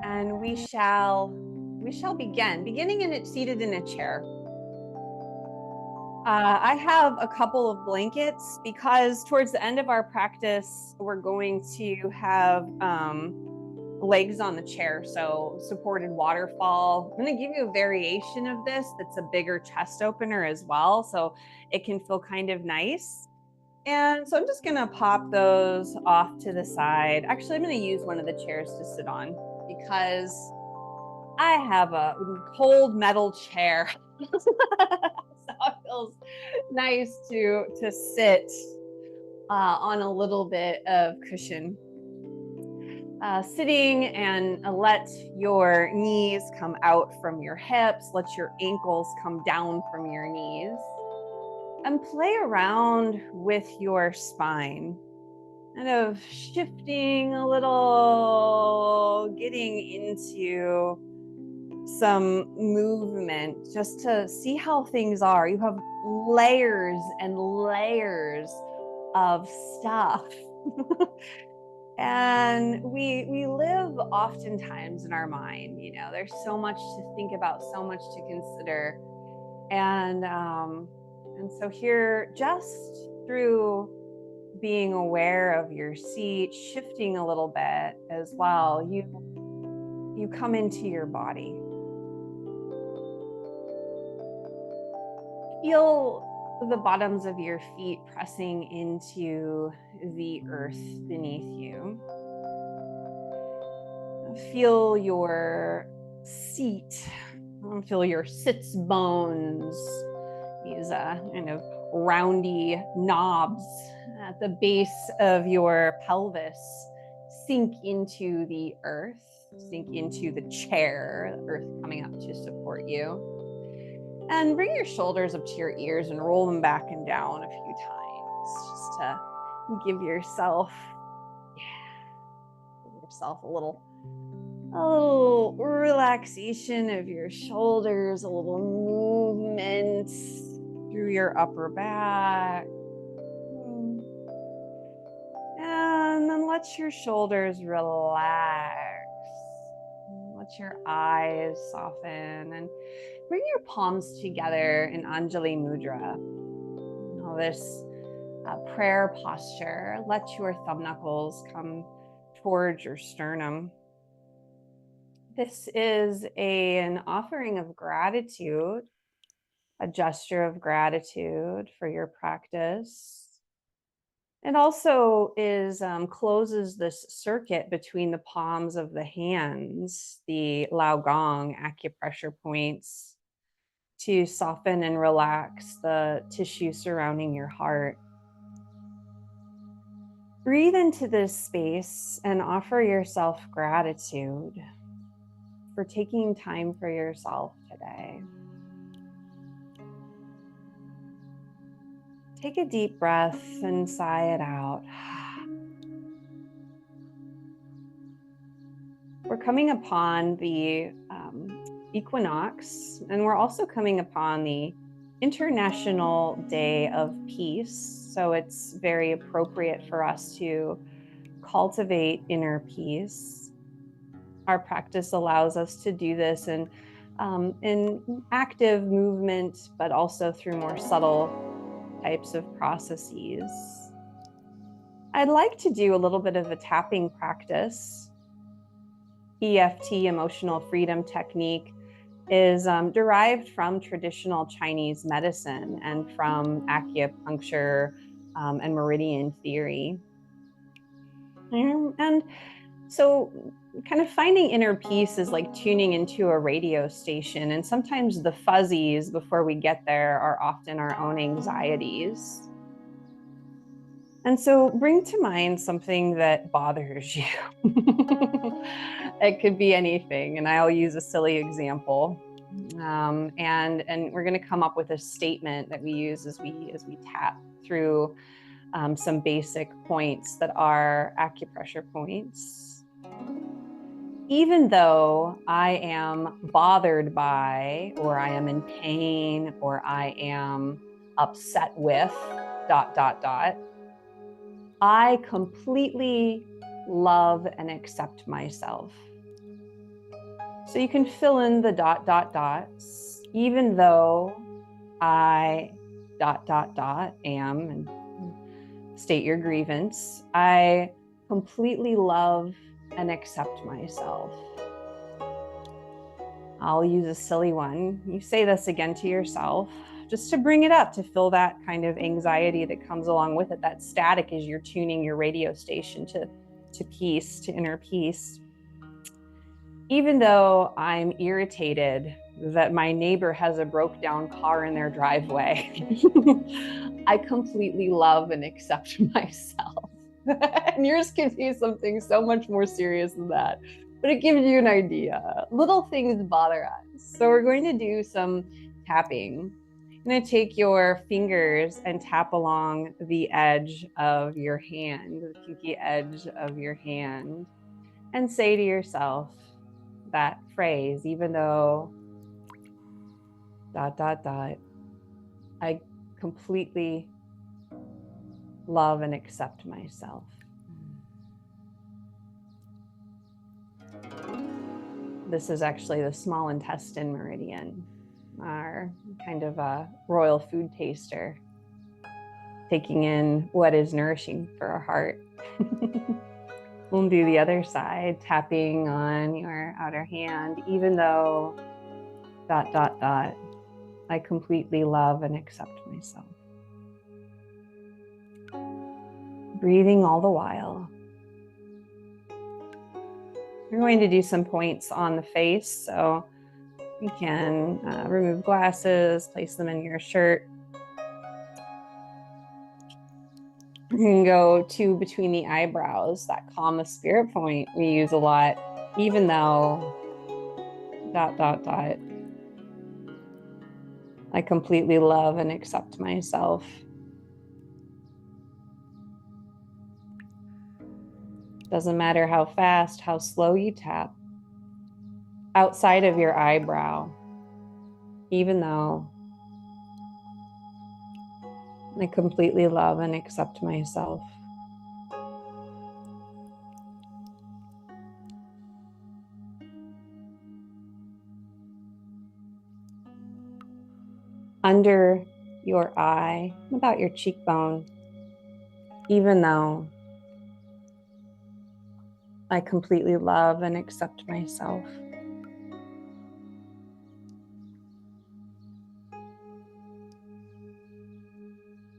and we shall begin, seated in a chair. I have a couple of blankets because towards the end of our practice, we're going to have legs on the chair, so supported waterfall. I'm going to give you a variation of this that's a bigger chest opener as well, so it can feel kind of nice. And so I'm just going to pop those off to the side. Actually, I'm going to use one of the chairs to sit on because I have a cold metal chair. So it feels nice to sit on a little bit of cushion. Sitting, and let your knees come out from your hips. Let your ankles come down from your knees. And play around with your spine. Kind of shifting a little, getting into some movement just to see how things are. You have layers and layers of stuff. And we live oftentimes in our mind, there's so much to think about, so much to consider. And so here, just through being aware of your seat, shifting a little bit as well, you come into your body. Feel the bottoms of your feet pressing into the earth beneath you. Feel your seat. Feel your sits bones, these kind of roundy knobs at the base of your pelvis sink into the earth, sink into the chair, the earth coming up to support you. And bring your shoulders up to your ears and roll them back and down a few times, just to give yourself a little relaxation of your shoulders, a little movement through your upper back. And then let your shoulders relax. Let your eyes soften and bring your palms together in Anjali Mudra. This prayer posture. Let your thumb knuckles come towards your sternum. This is an offering of gratitude, a gesture of gratitude for your practice. It also closes this circuit between the palms of the hands, the Lao Gong acupressure points, to soften and relax the tissue surrounding your heart. Breathe into this space and offer yourself gratitude for taking time for yourself today. Take a deep breath and sigh it out. We're coming upon the equinox, and we're also coming upon the International Day of Peace. So it's very appropriate for us to cultivate inner peace. Our practice allows us to do this in active movement, but also through more subtle types of processes. I'd like to do a little bit of a tapping practice. EFT, emotional freedom technique, is derived from traditional Chinese medicine and from acupuncture and meridian theory. And so kind of finding inner peace is like tuning into a radio station. And sometimes the fuzzies before we get there are often our own anxieties. And so bring to mind something that bothers you. It could be anything. And I'll use a silly example. And we're going to come up with a statement that we use as we tap through some basic points that are acupressure points. Even though I am bothered by, or I am in pain, or I am upset with, ... I completely love and accept myself. So you can fill in the ... even though I ... am, and state your grievance. I completely love and accept myself. I'll use a silly one. You say this again to yourself, just to bring it up, to fill that kind of anxiety that comes along with it. That static as you're tuning your radio station to peace, to inner peace. Even though I'm irritated that my neighbor has a broke down car in their driveway, I completely love and accept myself. And yours could be something so much more serious than that, but it gives you an idea. Little things bother us. So we're going to do some tapping. I'm going to take your fingers and tap along the edge of your hand, the pinky edge of your hand, and say to yourself that phrase, even though ... I completely love and accept myself. This is actually the small intestine meridian, our kind of a royal food taster, taking in what is nourishing for our heart. We'll do the other side, tapping on your outer hand, even though ... I completely love and accept myself. Breathing all the while. We're going to do some points on the face, so you can remove glasses, place them in your shirt. You can go to between the eyebrows, that calm the spirit point we use a lot, even though ... I completely love and accept myself. Doesn't matter how fast, how slow you tap. Outside of your eyebrow, even though I completely love and accept myself. Under your eye, about your cheekbone, even though I completely love and accept myself.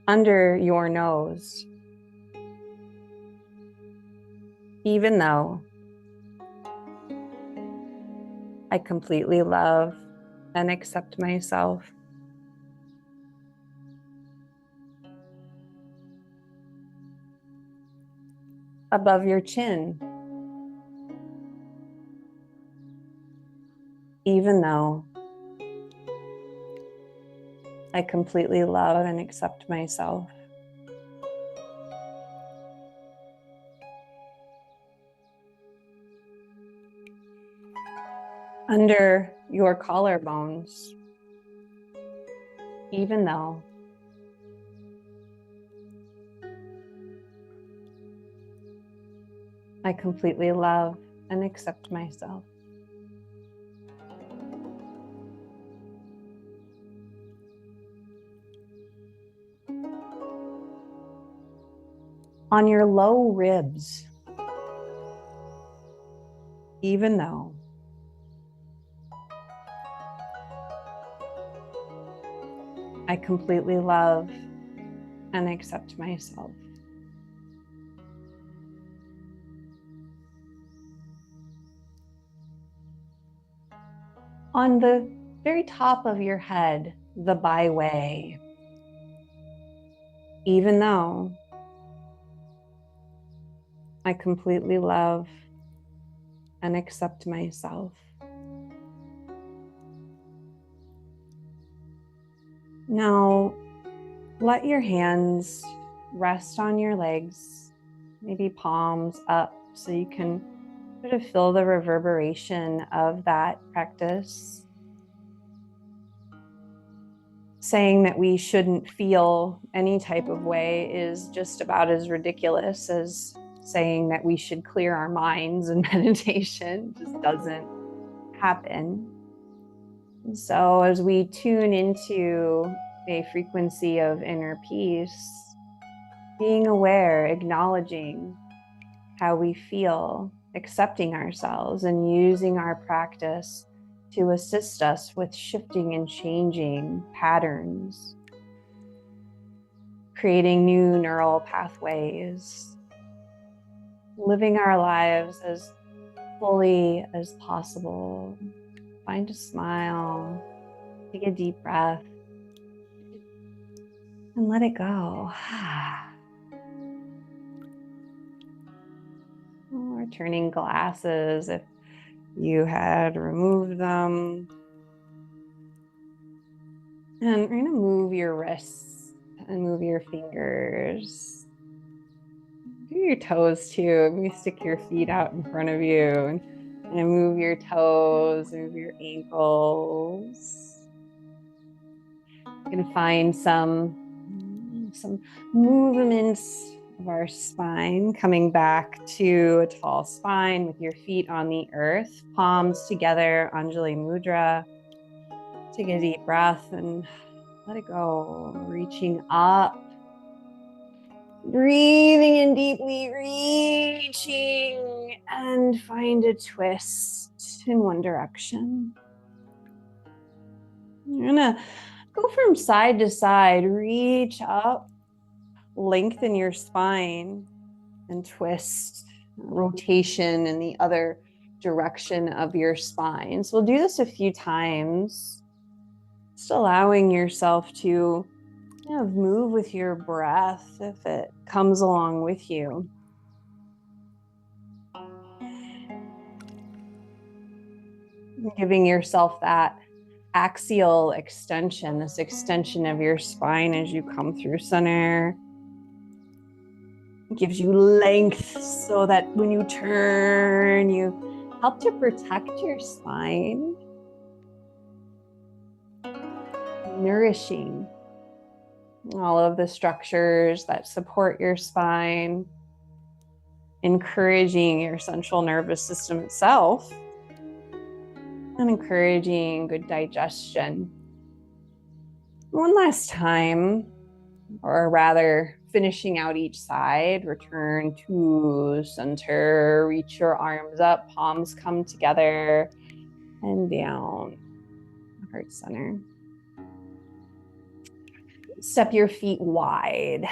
Under your nose, even though I completely love and accept myself. Above your chin, even though I completely love and accept myself. Under your collarbones, even though I completely love and accept myself. On your low ribs, even though I completely love and accept myself. On the very top of your head, the byway, even though I completely love and accept myself. Now, let your hands rest on your legs, maybe palms up, so you can sort of feel the reverberation of that practice. Saying that we shouldn't feel any type of way is just about as ridiculous as saying that we should clear our minds in meditation. It just doesn't happen. And so as we tune into a frequency of inner peace, being aware, acknowledging how we feel, accepting ourselves, and using our practice to assist us with shifting and changing patterns, creating new neural pathways, living our lives as fully as possible. Find a smile, take a deep breath, and let it go. Returning glasses if you had removed them. And we're going to move your wrists and move your fingers. Do your toes too. Maybe stick your feet out in front of you and move your toes, move your ankles. You're going to find some movements of our spine, coming back to a tall spine with your feet on the earth, palms together, Anjali Mudra. Take a deep breath and let it go. Reaching up, breathing in deeply, reaching, and find a twist in one direction. You're gonna go from side to side, reach up, lengthen your spine, and twist, rotation in the other direction of your spine. So we'll do this a few times, just allowing yourself to kind of move with your breath if it comes along with you. Giving yourself that axial extension, this extension of your spine as you come through center. It gives you length so that when you turn, you help to protect your spine. Nourishing all of the structures that support your spine, encouraging your central nervous system itself, and encouraging good digestion. One last time, or rather finishing out each side, return to center, reach your arms up, palms come together, and down, heart center. Step your feet wide.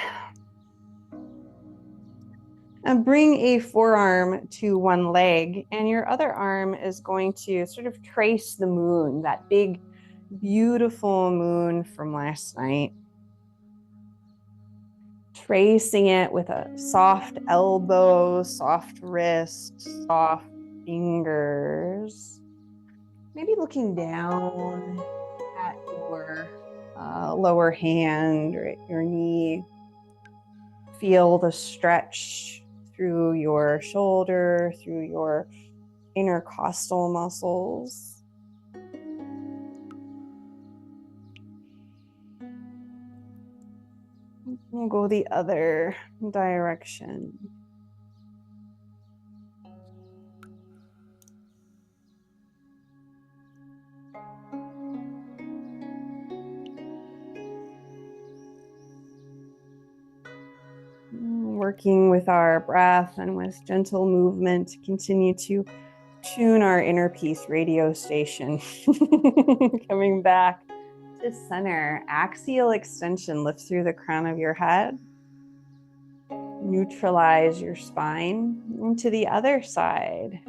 And bring a forearm to one leg, and your other arm is going to sort of trace the moon, that big, beautiful moon from last night. Tracing it with a soft elbow, soft wrist, soft fingers. Maybe looking down at your lower hand or at your knee. Feel the stretch through your shoulder, through your intercostal muscles. We'll go the other direction. Working with our breath and with gentle movement to continue to tune our inner peace radio station. Coming back to center, axial extension, lift through the crown of your head. Neutralize your spine. Into the other side.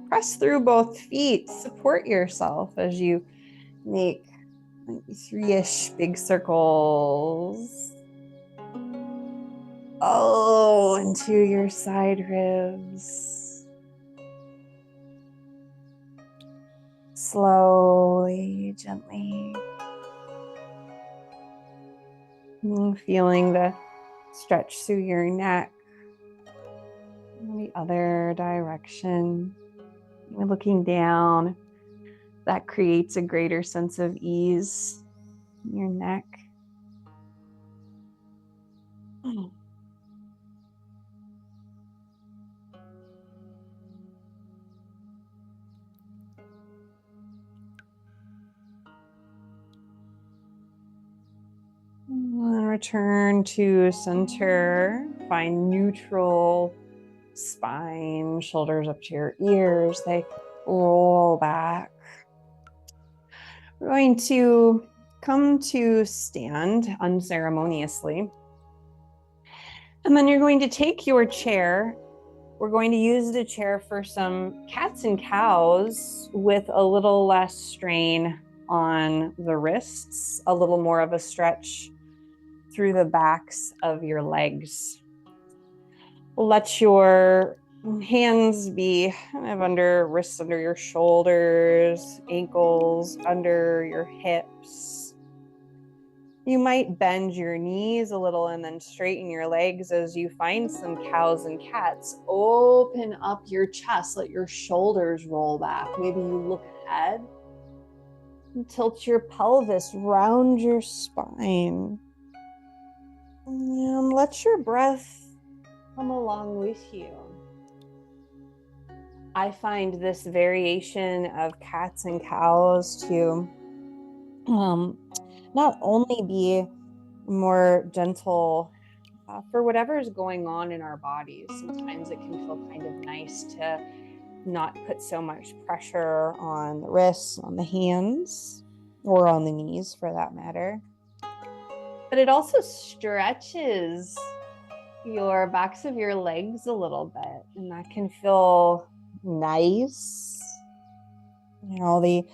Press through both feet. Support yourself as you make 3-ish big circles. Oh, into your side ribs. Slowly, gently. Feeling the stretch through your neck. The other direction. You're looking down. That creates a greater sense of ease in your neck. Return to center. Find neutral spine, shoulders up to your ears. They roll back. We're going to come to stand unceremoniously. And then you're going to take your chair. We're going to use the chair for some cats and cows with a little less strain on the wrists, a little more of a stretch through the backs of your legs. Let your hands be kind of under wrists, under your shoulders, ankles, under your hips. You might bend your knees a little and then straighten your legs as you find some cows and cats. Open up your chest, let your shoulders roll back. Maybe you look ahead and tilt your pelvis, round your spine. And let your breath come along with you. I find this variation of cats and cows to not only be more gentle for whatever is going on in our bodies. Sometimes it can feel kind of nice to not put so much pressure on the wrists, on the hands, or on the knees for that matter. But it also stretches your backs of your legs a little bit, and that can feel nice. You know, the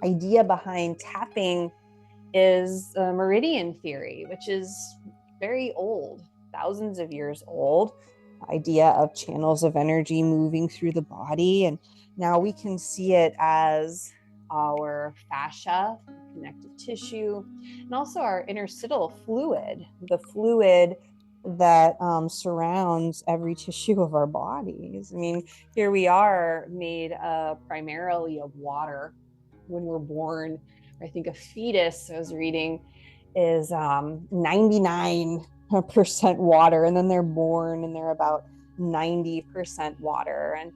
idea behind tapping is a meridian theory, which is very old, thousands of years old. The idea of channels of energy moving through the body, and now we can see it as our fascia, connective tissue, and also our interstitial fluid, the fluid that surrounds every tissue of our bodies. I mean, here we are made primarily of water. When we're born, I think a fetus, I was reading, is 99% water, and then they're born and they're about 90% water. And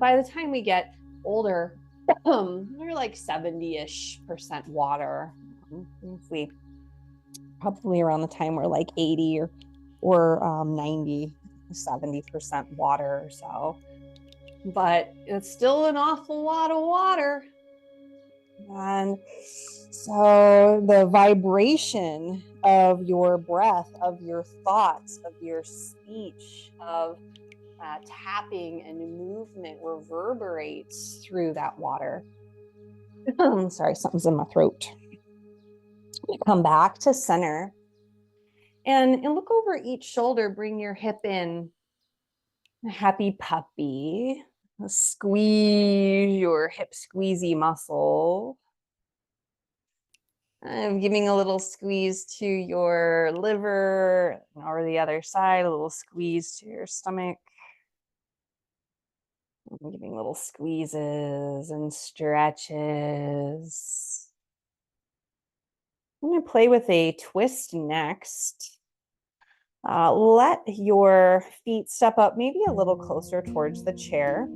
by the time we get older, we're like 70-ish% water. If we probably around the time we're like 80 or 90, 70% water or so. But it's still an awful lot of water. And so the vibration of your breath, of your thoughts, of your speech, of tapping and movement reverberates through that water. Sorry, something's in my throat. Come back to center and look over each shoulder. Bring your hip in. Happy puppy. Squeeze your hip squeezy muscle. I'm giving a little squeeze to your liver, or the other side, a little squeeze to your stomach. I'm giving little squeezes and stretches. I'm going to play with a twist next. Let your feet step up maybe a little closer towards the chair.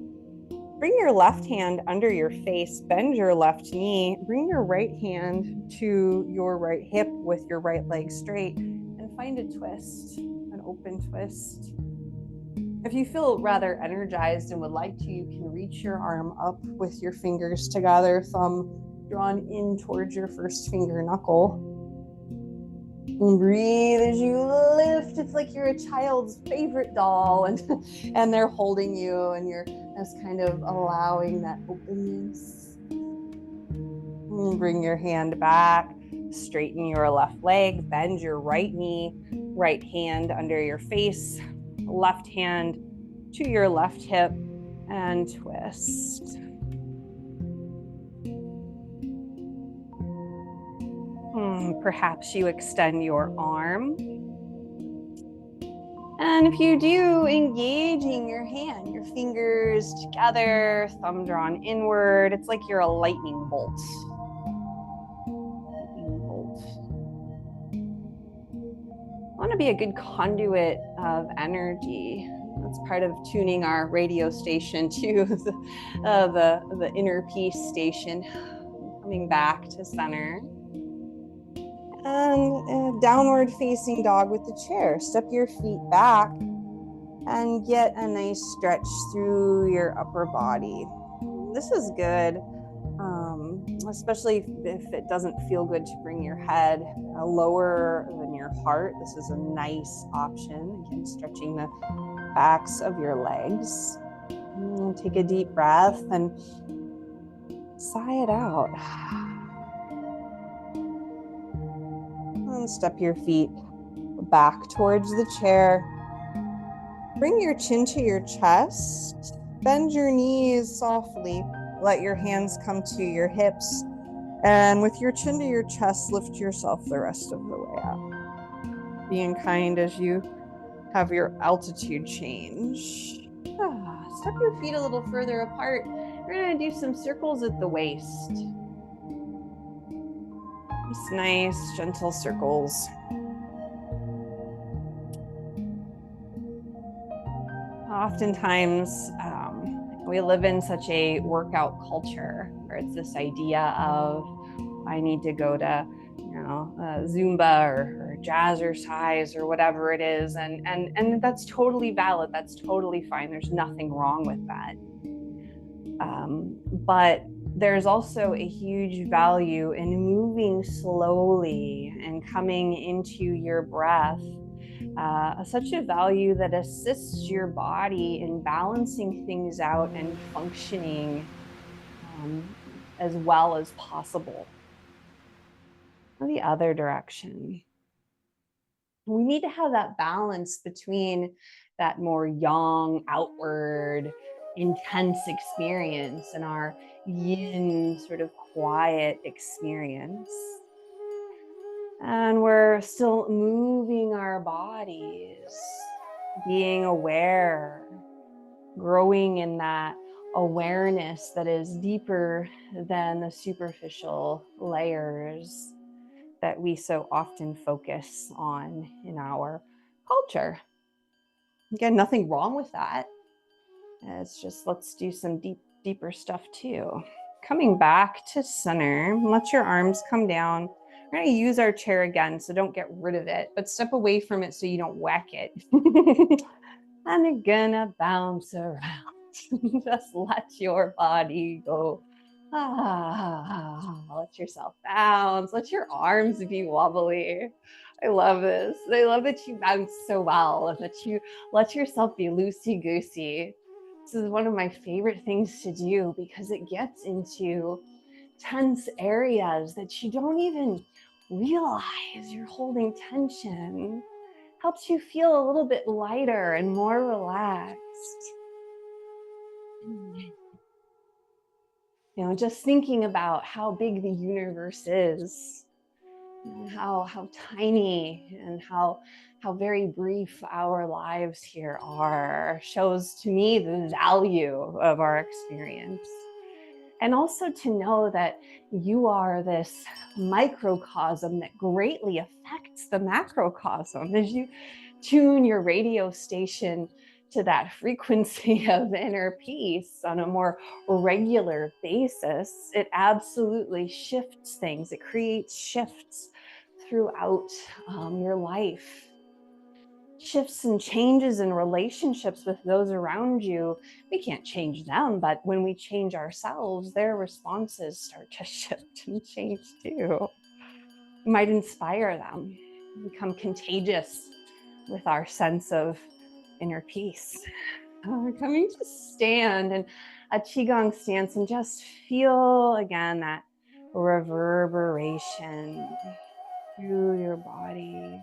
Bring your left hand under your face, bend your left knee, bring your right hand to your right hip with your right leg straight, and find a twist, an open twist. If you feel rather energized and would like to, you can reach your arm up with your fingers together, thumb drawn in towards your first finger knuckle. And breathe as you lift. It's like you're a child's favorite doll, and they're holding you, and you're just kind of allowing that openness. And bring your hand back, straighten your left leg, bend your right knee, right hand under your face, left hand to your left hip, and twist. Perhaps you extend your arm. And if you do, engaging your hand, your fingers together, thumb drawn inward. It's like you're a lightning bolt. Lightning bolt. I want to be a good conduit of energy. That's part of tuning our radio station to the inner peace station. Coming back to center. And a downward facing dog with the chair. Step your feet back and get a nice stretch through your upper body. This is good, especially if it doesn't feel good to bring your head lower than your heart. This is a nice option. Again, stretching the backs of your legs. And take a deep breath and sigh it out. And step your feet back towards the chair. Bring your chin to your chest. Bend your knees softly. Let your hands come to your hips. And with your chin to your chest, lift yourself the rest of the way up. Being kind as you have your altitude change. Step your feet a little further apart. We're going to do some circles at the waist. Just nice, gentle circles. Oftentimes, we live in such a workout culture where it's this idea of I need to go to, Zumba or jazzercise or whatever it is, and that's totally valid. That's totally fine. There's nothing wrong with that. But there's also a huge value in moving slowly and coming into your breath. Such a value that assists your body in balancing things out and functioning as well as possible. The other direction. We need to have that balance between that more yang, outward, intense experience and our yin, sort of quiet experience. And we're still moving our bodies, being aware, growing in that awareness that is deeper than the superficial layers that we so often focus on in our culture. Again, nothing wrong with that. It's just let's do some deeper stuff too. Coming back to center, let your arms come down. We're going to use our chair again, so don't get rid of it, but step away from it so you don't whack it. And you're gonna bounce around. Just let your body go. Let yourself bounce. Let your arms be wobbly. I love this. I love that you bounce so well and that you let yourself be loosey-goosey. This is one of my favorite things to do because it gets into tense areas that you don't even realize you're holding tension. Helps you feel a little bit lighter and more relaxed. Just thinking about how big the universe is, and how tiny and how very brief our lives here are, shows to me the value of our experience. And also to know that you are this microcosm that greatly affects the macrocosm. As you tune your radio station to that frequency of inner peace on a more regular basis, it absolutely shifts things. It creates shifts throughout your life. Shifts and changes in relationships with those around you. We can't change them, but when we change ourselves, their responses start to shift and change too. We might inspire them, become contagious with our sense of inner peace. We're coming to stand in a Qigong stance and just feel again that reverberation through your body.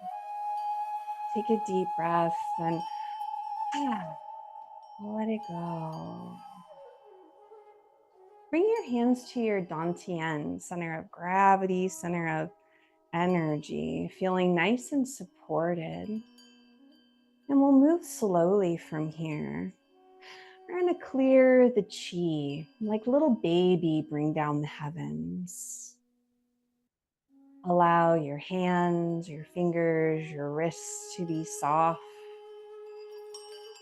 Take a deep breath and let it go. Bring your hands to your dantian, center of gravity, center of energy, feeling nice and supported. And we'll move slowly from here. We're going to clear the chi, like little baby, bring down the heavens. Allow your hands, your fingers, your wrists to be soft.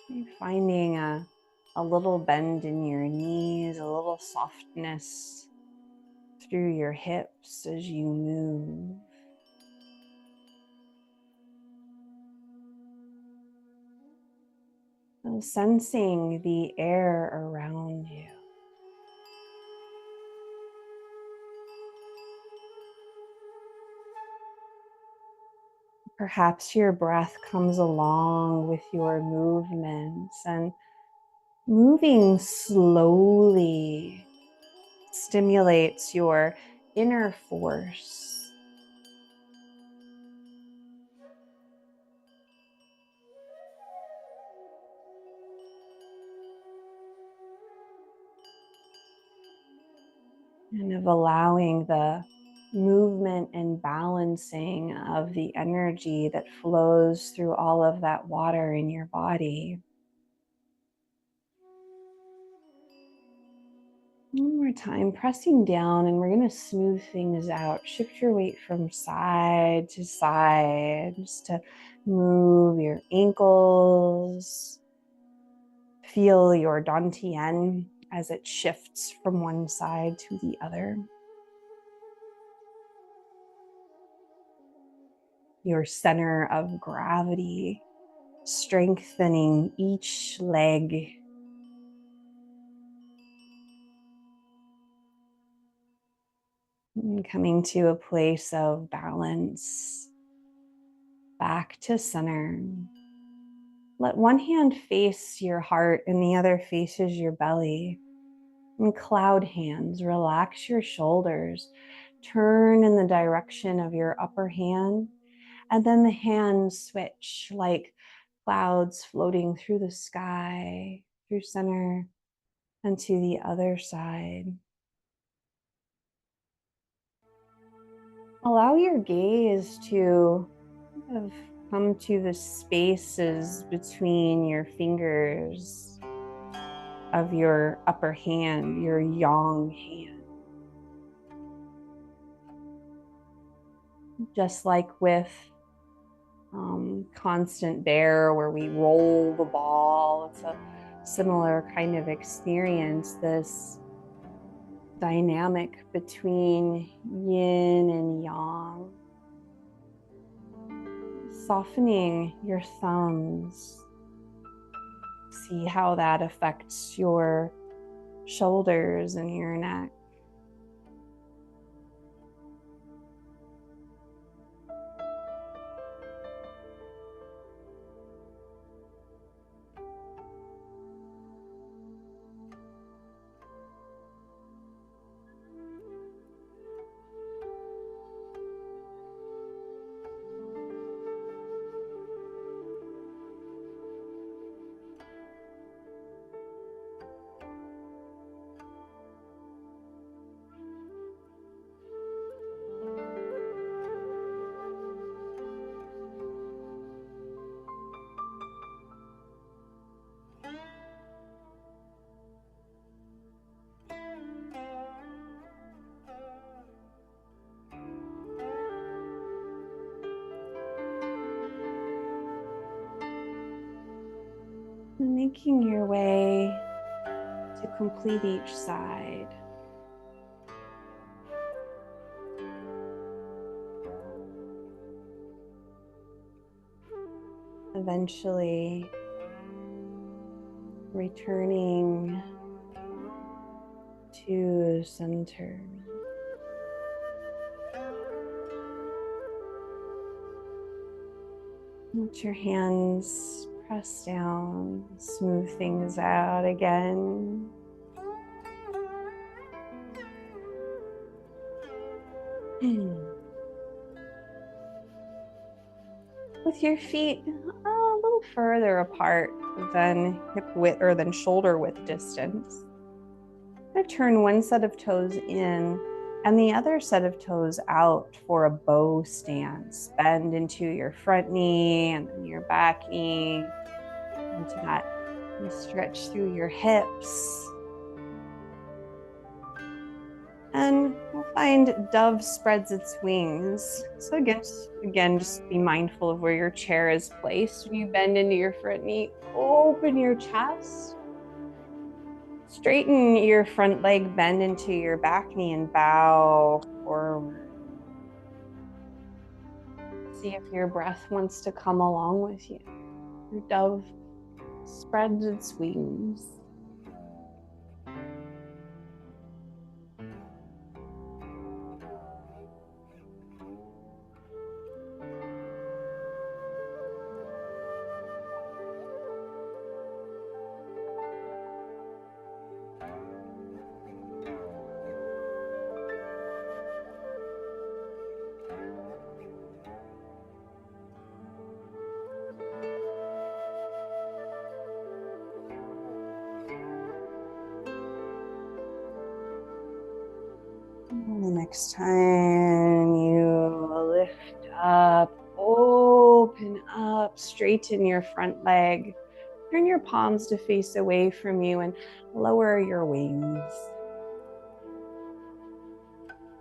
You're finding a little bend in your knees, a little softness through your hips as you move. So sensing the air around you. Perhaps your breath comes along with your movements, and moving slowly stimulates your inner force. And of allowing the movement and balancing of the energy that flows through all of that water in your body. One more time, pressing down, and we're going to smooth things out. Shift your weight from side to side, just to move your ankles. Feel your dantian as it shifts from one side to the other. Your center of gravity, strengthening each leg. And coming to a place of balance, back to center. Let one hand face your heart and the other faces your belly. And cloud hands, relax your shoulders. Turn in the direction of your upper hand, and then the hands switch like clouds floating through the sky, through center, and to the other side. Allow your gaze to kind of come to the spaces between your fingers of your upper hand, your yang hand. Just like with constant bear, where we roll the ball, it's a similar kind of experience, this dynamic between yin and yang. Softening your thumbs. See how that affects your shoulders and your neck. And making your way to complete each side. Eventually returning to center. Let your hands press down, smooth things out again. With your feet a little further apart than hip width or than shoulder width distance. I'm going to turn one set of toes in and the other set of toes out for a bow stance. Bend into your front knee and then your back knee. Into that, you stretch through your hips. And we'll find dove spreads its wings. So again, just be mindful of where your chair is placed. When you bend into your front knee, open your chest. Straighten your front leg, bend into your back knee, and bow forward. See if your breath wants to come along with you. Your dove spreads its wings. The next time you lift up, open up, straighten your front leg, turn your palms to face away from you and lower your wings.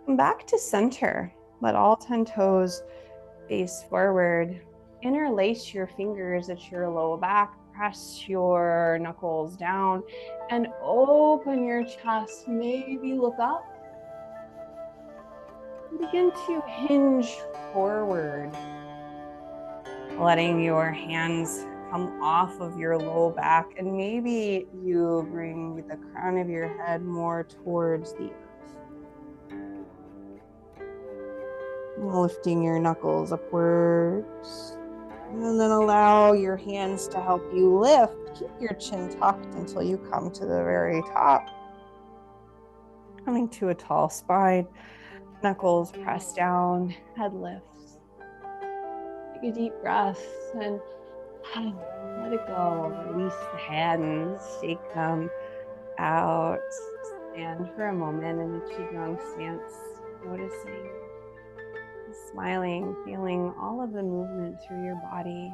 Come back to center. Let all 10 toes face forward. Interlace your fingers at your low back. Press your knuckles down and open your chest. Maybe look up. Begin to hinge forward, letting your hands come off of your low back, and maybe you bring the crown of your head more towards the earth. Lifting your knuckles upwards, and then allow your hands to help you lift. Keep your chin tucked until you come to the very top. Coming to a tall spine, knuckles press down, head lifts. Take a deep breath and let it go. Release the hands, shake them out. Stand for a moment in a Qigong stance, noticing, smiling, feeling all of the movement through your body.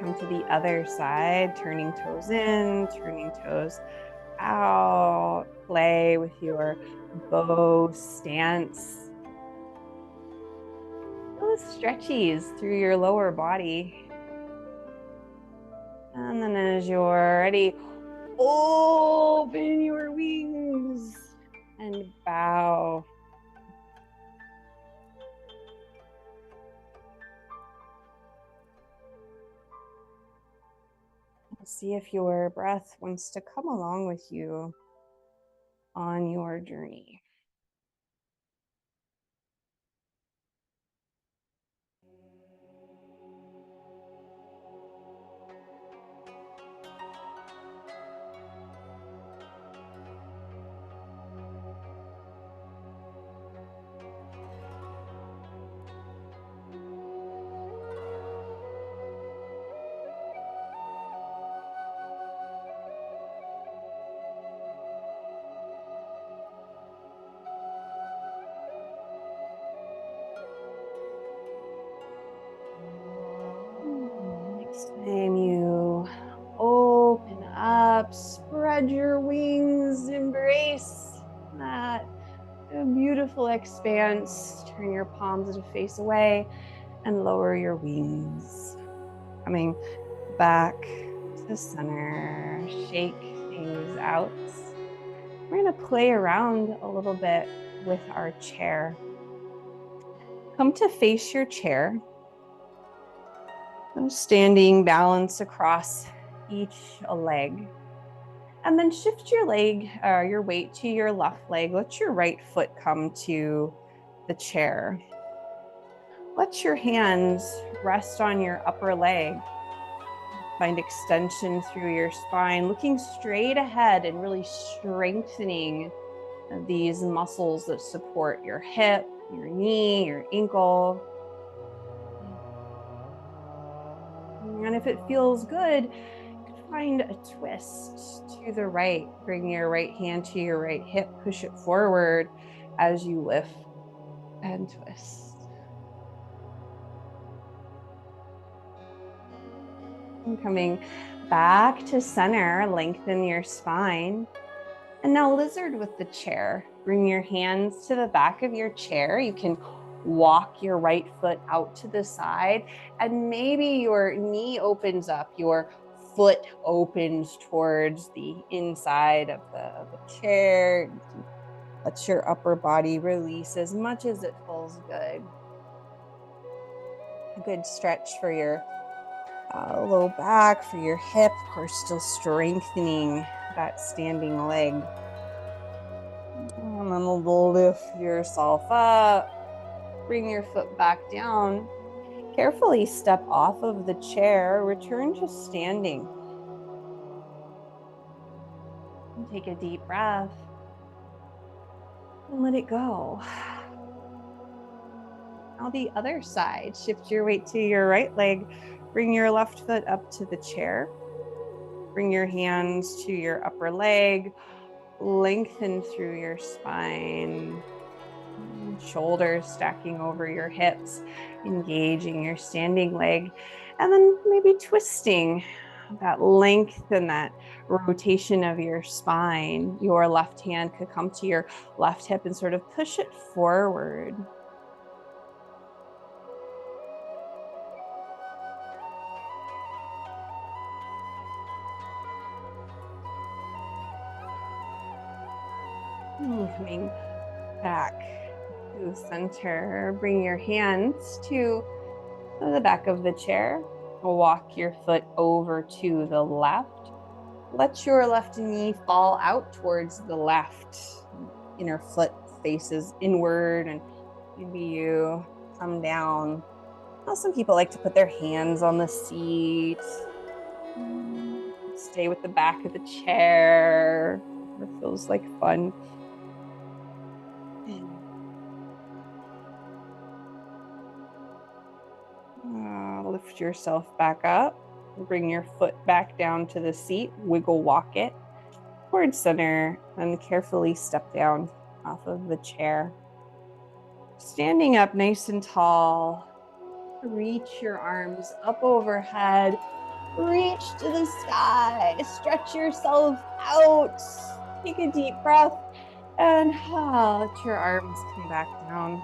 Come to the other side, turning toes in, turning toes out. Play with your bow stance. Feel the stretchies through your lower body. And then as you're ready, open your wings and bow. See if your breath wants to come along with you on your journey. Next time you open up, spread your wings, embrace that beautiful expanse. Turn your palms to face away and lower your wings. Coming back to center, shake things out. We're going to play around a little bit with our chair. Come to face your chair. I'm standing balance across each leg. And then shift your leg, your weight to your left leg. Let your right foot come to the chair. Let your hands rest on your upper leg. Find extension through your spine, looking straight ahead and really strengthening these muscles that support your hip, your knee, your ankle. And if it feels good, find a twist to the right. Bring your right hand to your right hip, push it forward as you lift and twist. And coming back to center, lengthen your spine. And now lizard with the chair. Bring your hands to the back of your chair. You can walk your right foot out to the side, and maybe your knee opens up, your foot opens towards the inside of the chair. Let your upper body release as much as it feels good. A good stretch for your Low back for your hip, of course, still strengthening that standing leg. And then lift yourself up, bring your foot back down. Carefully step off of the chair, return to standing. And take a deep breath and let it go. Now the other side, shift your weight to your right leg, bring your left foot up to the chair. Bring your hands to your upper leg, lengthen through your spine, shoulders stacking over your hips, engaging your standing leg, and then maybe twisting that length and that rotation of your spine. Your left hand could come to your left hip and sort of push it forward. Coming back to center, bring your hands to the back of the chair. Walk your foot over to the left. Let your left knee fall out towards the left. Inner foot faces inward, and maybe you come down. Well, some people like to put their hands on the seat. Stay with the back of the chair. It feels like fun. Lift yourself back up. Bring your foot back down to the seat. Wiggle walk it towards center and carefully step down off of the chair. Standing up nice and tall. Reach your arms up overhead. Reach to the sky. Stretch yourself out. Take a deep breath and let your arms come back down.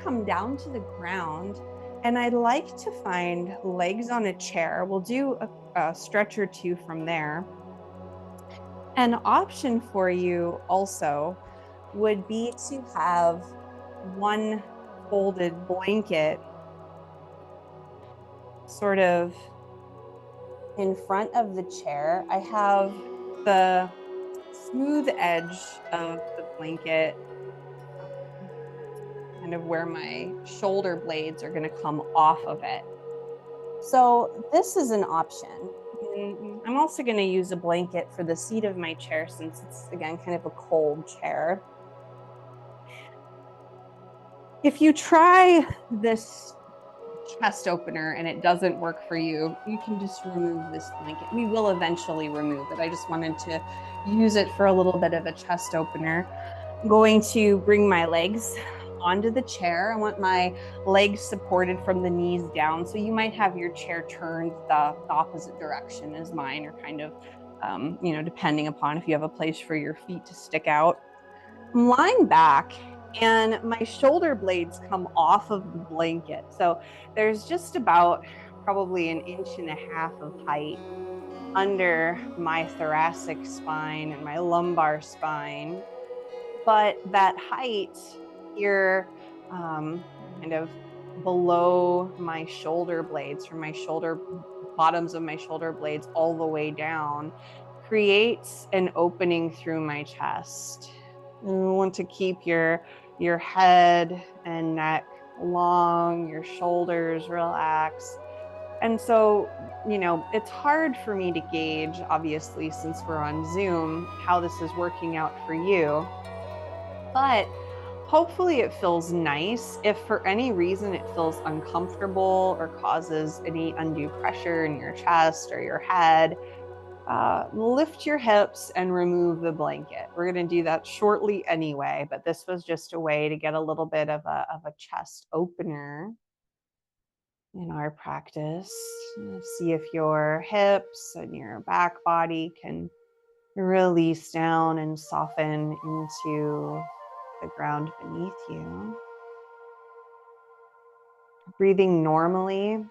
Come down to the ground, and I'd like to find legs on a chair. We'll do a stretch or two from there. An option for you also would be to have one folded blanket sort of in front of the chair. I have the smooth edge of the blanket kind of where my shoulder blades are going to come off of it. So this is an option. I'm also going to use a blanket for the seat of my chair since it's, again, kind of a cold chair. If you try this chest opener and it doesn't work for you, you can just remove this blanket. We will eventually remove it. I just wanted to use it for a little bit of a chest opener. I'm going to bring my legs onto the chair. I want my legs supported from the knees down. So you might have your chair turned the opposite direction as mine, or kind of, depending upon if you have a place for your feet to stick out. I'm lying back and my shoulder blades come off of the blanket. So there's just about probably 1.5 inches of height under my thoracic spine and my lumbar spine. But that height here, kind of below my shoulder blades, from my shoulder bottoms of my shoulder blades all the way down, creates an opening through my chest. And you want to keep your head and neck long, your shoulders relaxed. And so, it's hard for me to gauge, obviously, since we're on Zoom, how this is working out for you. But hopefully it feels nice. If for any reason it feels uncomfortable or causes any undue pressure in your chest or your head, lift your hips and remove the blanket. We're going to do that shortly anyway, but this was just a way to get a little bit of a chest opener in our practice. See if your hips and your back body can release down and soften into the ground beneath you. Breathing normally.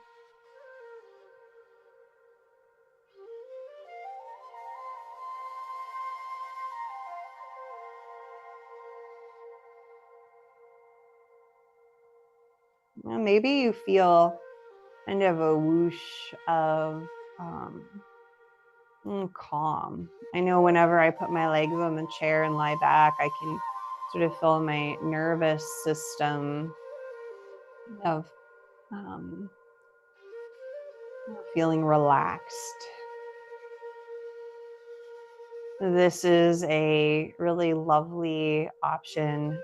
Maybe you feel kind of a whoosh of calm. I know whenever I put my legs on the chair and lie back, I can sort of feel my nervous system of feeling relaxed. This is a really lovely option.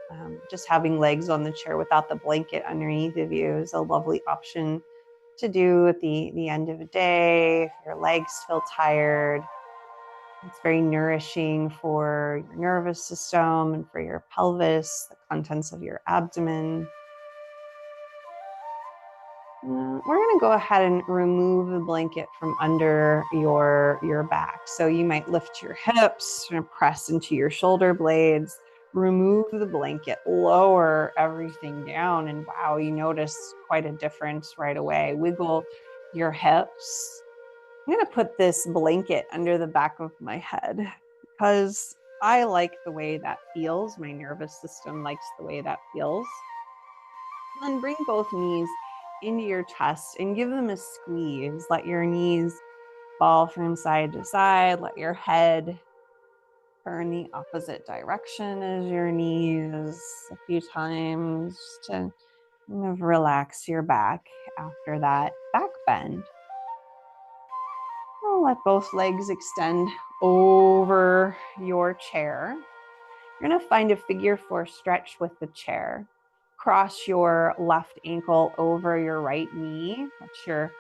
Just having legs on the chair without the blanket underneath of you is a lovely option to do at the end of the day. If your legs feel tired, it's very nourishing for your nervous system and for your pelvis, the contents of your abdomen. We're going to go ahead and remove the blanket from under your back. So you might lift your hips and press into your shoulder blades, remove the blanket, lower everything down, and wow, you notice quite a difference right away. Wiggle your hips. I'm going to put this blanket under the back of my head because I like the way that feels. My nervous system likes the way that feels. And then bring both knees into your chest and give them a squeeze. Let your knees fall from side to side. Let your head turn the opposite direction as your knees a few times to kind of relax your back after that back bend. I'll let both legs extend over your chair. You're going to find a figure 4 stretch with the chair. Cross your left ankle over your right knee. Let your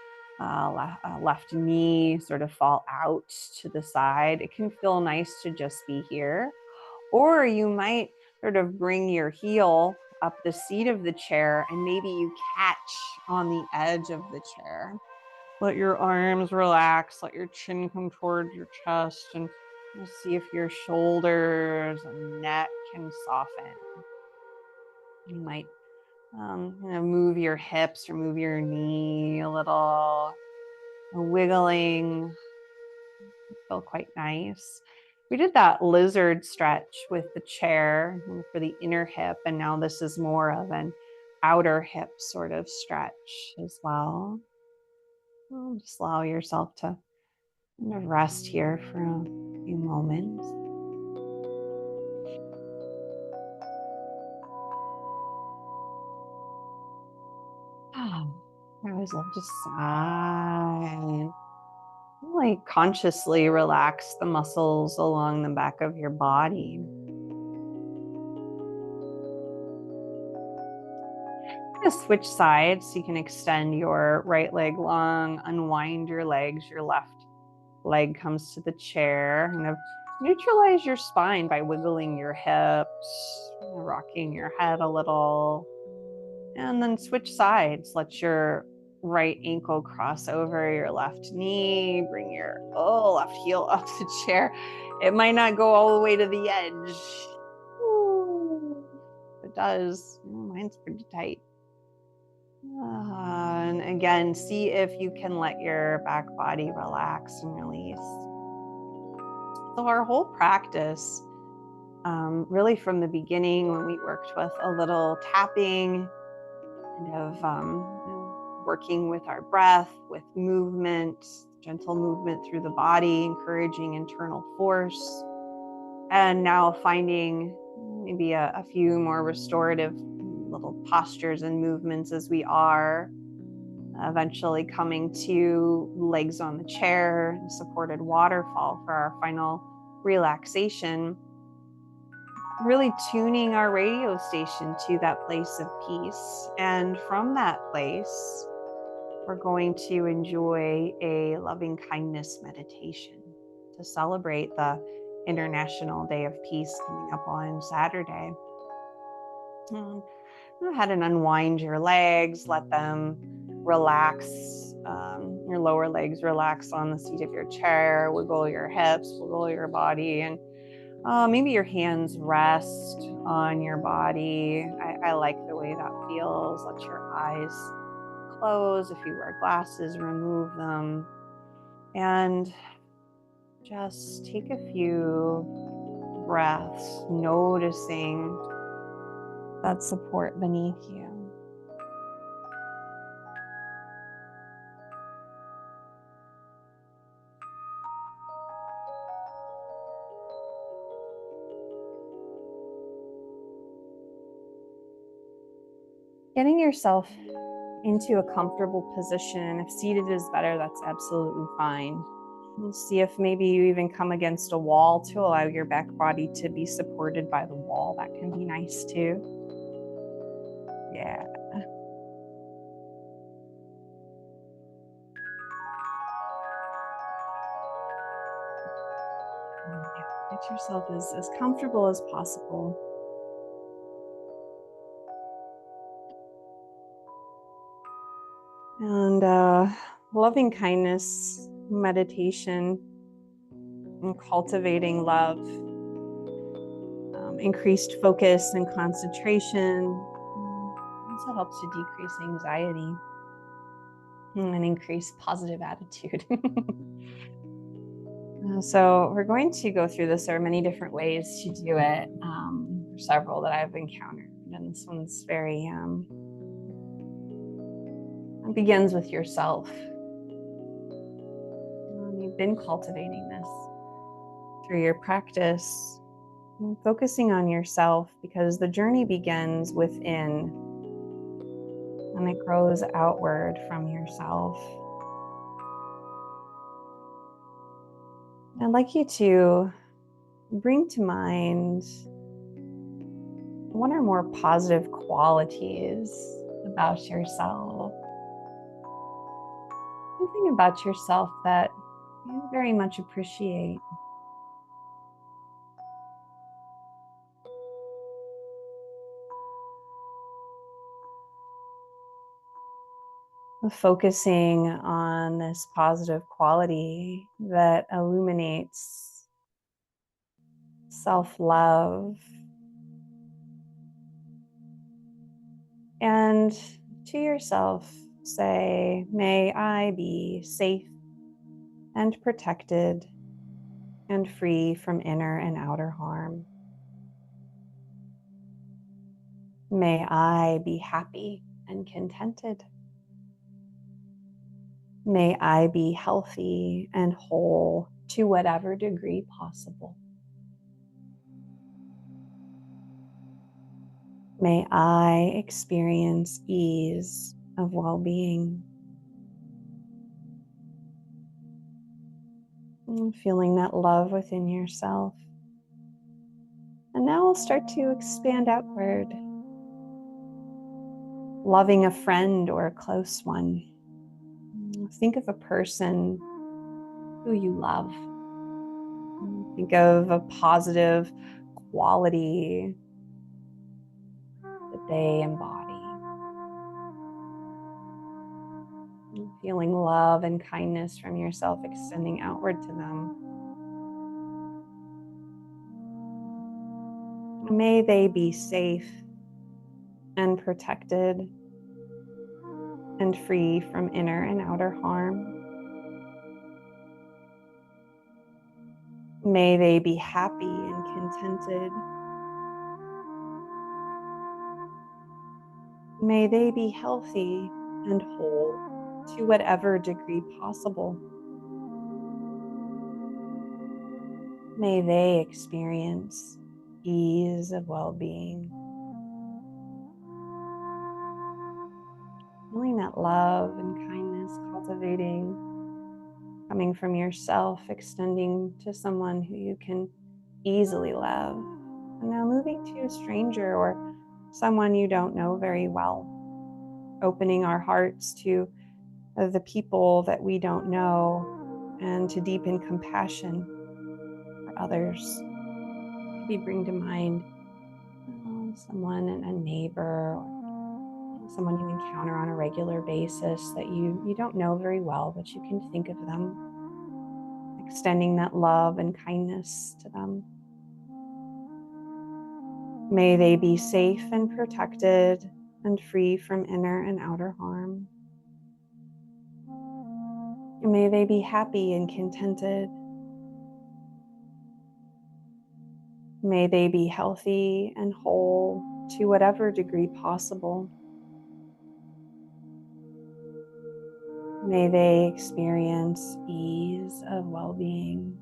left knee sort of fall out to the side. It can feel nice to just be here. Or you might sort of bring your heel up the seat of the chair and maybe you catch on the edge of the chair. Let your arms relax. Let your chin come toward your chest and see if your shoulders and neck can soften. You might move your hips or move your knee a little, wiggling. Feel quite nice. We did that lizard stretch with the chair for the inner hip, and now this is more of an outer hip sort of stretch as well. Just allow yourself to kind of rest here for a few moments. I always love to sigh. Really consciously relax the muscles along the back of your body. Just switch sides so you can extend your right leg long, unwind your legs. Your left leg comes to the chair. Kind of neutralize your spine by wiggling your hips, rocking your head a little. And then switch sides. Let your right ankle cross over your left knee. Bring your left heel up the chair. It might not go all the way to the edge. It does. Mine's pretty tight. And again, see if you can let your back body relax and release. So our whole practice, really from the beginning when we worked with a little tapping, kind of working with our breath, with movement, gentle movement through the body, encouraging internal force, and now finding maybe a few more restorative little postures and movements as we are eventually coming to legs on the chair, supported waterfall for our final relaxation. Really tuning our radio station to that place of peace. And from that place, we're going to enjoy a loving kindness meditation to celebrate the International Day of Peace coming up on Saturday. Go ahead and unwind your legs, let them relax. Your lower legs relax on the seat of your chair, wiggle your hips, wiggle your body, and maybe your hands rest on your body. I like the way that feels. Let your eyes close. If you wear glasses, remove them. And just take a few breaths, noticing that support beneath you. Getting yourself into a comfortable position. If seated is better, that's absolutely fine. We'll see if maybe you even come against a wall to allow your back body to be supported by the wall. That can be nice too. Yeah. Get yourself as comfortable as possible. And loving kindness, meditation, and cultivating love, increased focus and concentration also helps to decrease anxiety and increase positive attitude. So we're going to go through this. There are many different ways to do it. Several that I've encountered, and this one's very it begins with yourself. You've been cultivating this through your practice, focusing on yourself, because the journey begins within and it grows outward from yourself. I'd like you to bring to mind one or more positive qualities about yourself. Something about yourself that you very much appreciate. Focusing on this positive quality that illuminates self-love. And to yourself, say, may I be safe and protected and free from inner and outer harm. May I be happy and contented. May I be healthy and whole to whatever degree possible. May I experience ease of well-being. Feeling that love within yourself. And now we'll start to expand outward. Loving a friend or a close one. Think of a person who you love. Think of a positive quality that they embody. Feeling love and kindness from yourself extending outward to them. May they be safe and protected and free from inner and outer harm. May they be happy and contented. May they be healthy and whole to whatever degree possible. May they experience ease of well-being. Feeling that love and kindness cultivating, coming from yourself, extending to someone who you can easily love. And now moving to a stranger or someone you don't know very well. Opening our hearts to the people that we don't know and to deepen compassion for others. Maybe bring to mind someone, a neighbor, or someone you encounter on a regular basis that you don't know very well, but you can think of them, extending that love and kindness to them. May they be safe and protected and free from inner and outer harm. May they be happy and contented. May they be healthy and whole to whatever degree possible. May they experience ease of well-being.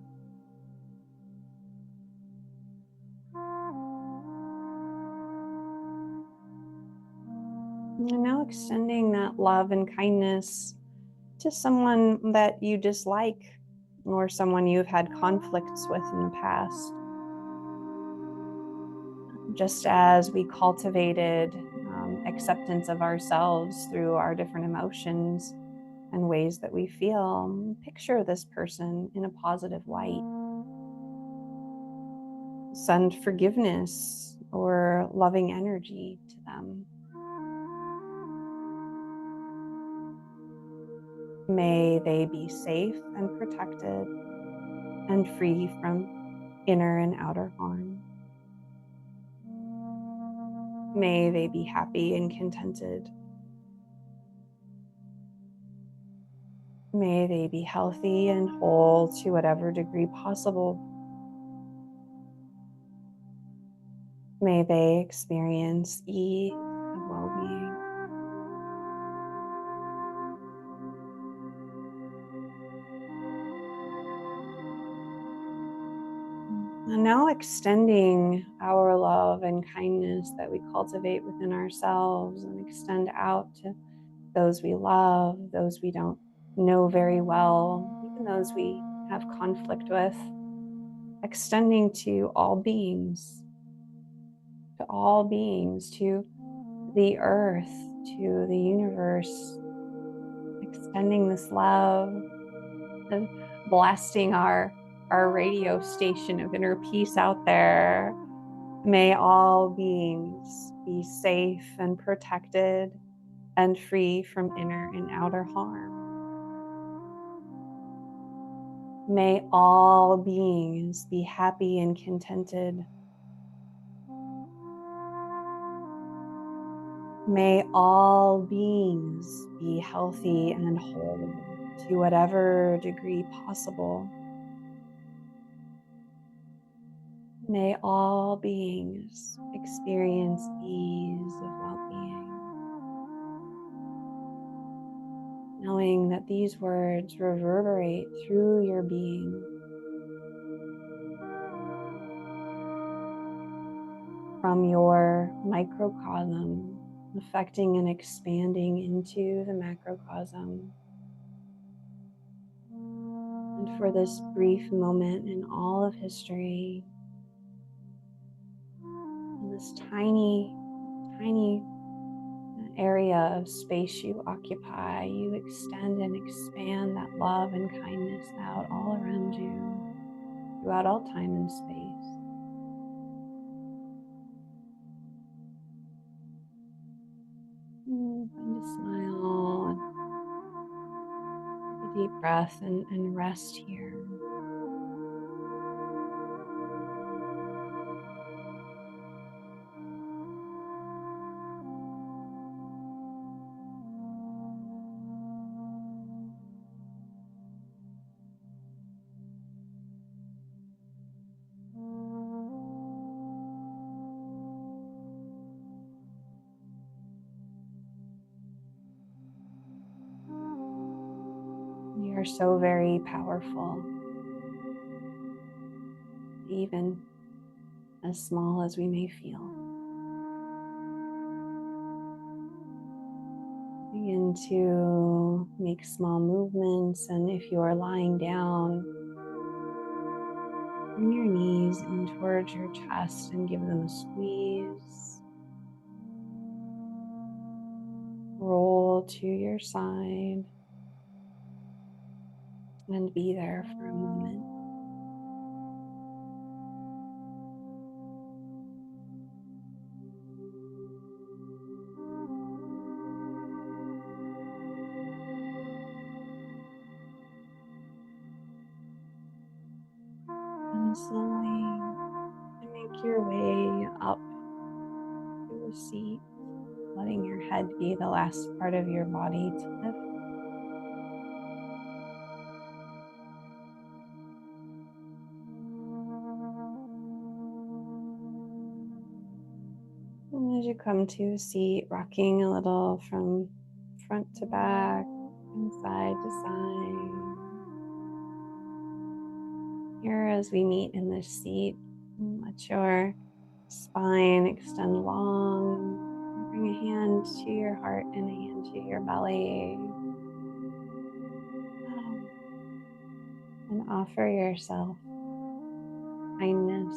And now extending that love and kindness to someone that you dislike or someone you've had conflicts with in the past. Just as we cultivated acceptance of ourselves through our different emotions and ways that we feel, picture this person in a positive light. Send forgiveness or loving energy to them. May they be safe and protected and free from inner and outer harm. May they be happy and contented. May they be healthy and whole to whatever degree possible. May they experience ease of well-being. And now extending our love and kindness that we cultivate within ourselves and extend out to those we love, those we don't know very well, even those we have conflict with, extending to all beings, to the earth, to the universe, extending this love and blasting our radio station of inner peace out there. May all beings be safe and protected and free from inner and outer harm. May all beings be happy and contented. May all beings be healthy and whole to whatever degree possible. May all beings experience ease of well-being, knowing that these words reverberate through your being, from your microcosm, affecting and expanding into the macrocosm. And for this brief moment in all of history, in this tiny area of space you occupy, you extend and expand that love and kindness out all around you, throughout all time and space. Find a smile, and take a deep breath and rest here. We are so very powerful, even as small as we may feel. Begin to make small movements, and if you are lying down, bring your knees in towards your chest and give them a squeeze. Roll to your side and be there for a moment. And slowly make your way up to a seat, letting your head be the last part of your body to lift. And as you come to a seat, rocking a little from front to back and side to side. Here, as we meet in this seat, let your spine extend long, Bring a hand to your heart and a hand to your belly. And offer yourself kindness,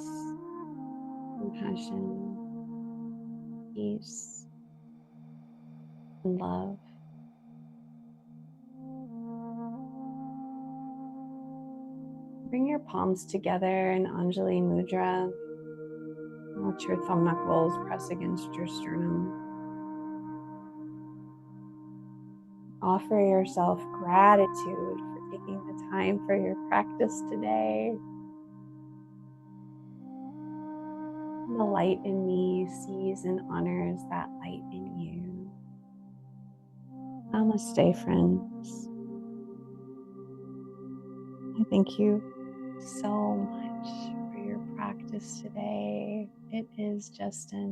compassion, peace, and love. Bring your palms together in Anjali Mudra. Let your thumb knuckles press against your sternum. Offer yourself gratitude for taking the time for your practice today. And the light in me sees and honors that light in you. Namaste, friends. I thank you so much for your practice today. It is just an